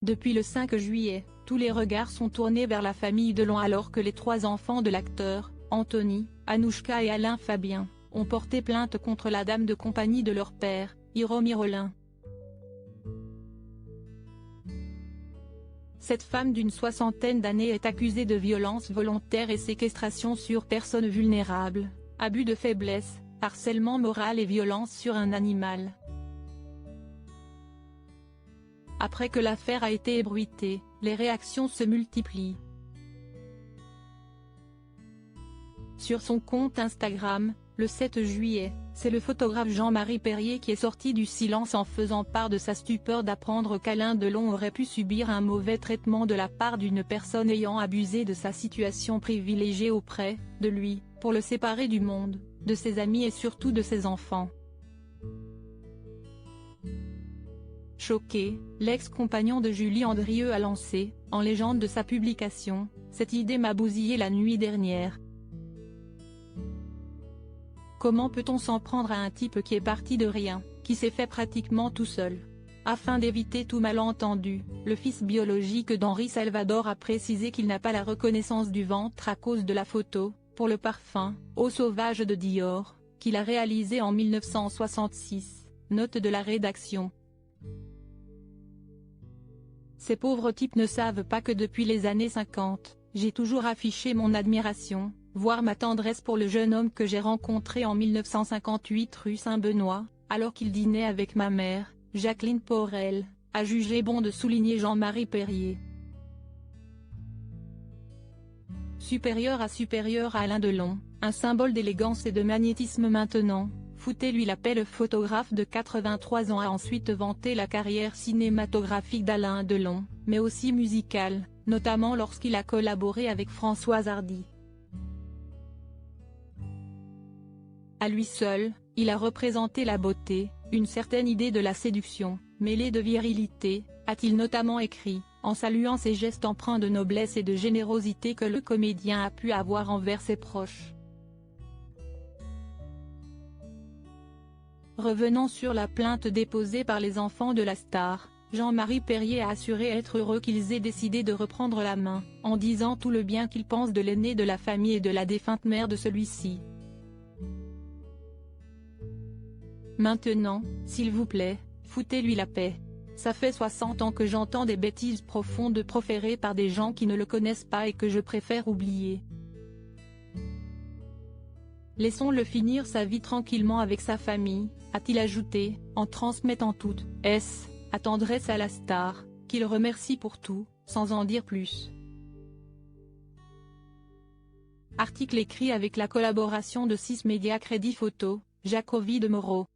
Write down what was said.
Depuis le 5 juillet, tous les regards sont tournés vers la famille Delon alors que les 3 enfants de l'acteur, Anthony, Anouchka et Alain Fabien, ont porté plainte contre la dame de compagnie de leur père, Jérôme Rollin. Cette femme d'une 60aine d'années est accusée de violence volontaire et séquestration sur personne vulnérable, abus de faiblesse, harcèlement moral et violence sur un animal. Après que l'affaire a été ébruitée, les réactions se multiplient. Sur son compte Instagram, le 7 juillet, c'est le photographe Jean-Marie Perrier qui est sorti du silence en faisant part de sa stupeur d'apprendre qu'Alain Delon aurait pu subir un mauvais traitement de la part d'une personne ayant abusé de sa situation privilégiée auprès de lui, pour le séparer du monde, de ses amis et surtout de ses enfants. Choqué, l'ex-compagnon de Julie Andrieux a lancé, en légende de sa publication, « Cette idée m'a bousillé la nuit dernière. Comment peut-on s'en prendre à un type qui est parti de rien, qui s'est fait pratiquement tout seul ?» Afin d'éviter tout malentendu, le fils biologique d'Henri Salvador a précisé qu'il n'a pas la reconnaissance du ventre à cause de la photo, pour le parfum « Eau sauvage » de Dior, qu'il a réalisé en 1966, note de la rédaction. Ces pauvres types ne savent pas que depuis les années 50, j'ai toujours affiché mon admiration, voire ma tendresse pour le jeune homme que j'ai rencontré en 1958 rue Saint-Benoît, alors qu'il dînait avec ma mère, Jacqueline Porel, a jugé bon de souligner Jean-Marie Perrier. Supérieur à Alain Delon, un symbole d'élégance et de magnétisme maintenant, foutez-lui la paix. Le photographe de 83 ans a ensuite vanté la carrière cinématographique d'Alain Delon, mais aussi musicale, notamment lorsqu'il a collaboré avec Françoise Hardy. À lui seul, il a représenté la beauté, une certaine idée de la séduction, mêlée de virilité, a-t-il notamment écrit, en saluant ces gestes empreints de noblesse et de générosité que le comédien a pu avoir envers ses proches. Revenant sur la plainte déposée par les enfants de la star, Jean-Marie Perrier a assuré être heureux qu'ils aient décidé de reprendre la main, en disant tout le bien qu'il pense de l'aîné de la famille et de la défunte mère de celui-ci. Maintenant, s'il vous plaît, foutez-lui la paix. Ça fait 60 ans que j'entends des bêtises profondes proférées par des gens qui ne le connaissent pas et que je préfère oublier. Laissons-le finir sa vie tranquillement avec sa famille, a-t-il ajouté, en transmettant toute tendresse à la star, qu'il remercie pour tout, sans en dire plus. Article écrit avec la collaboration de 6 médias Crédit Photo, Jacobi de Moreau.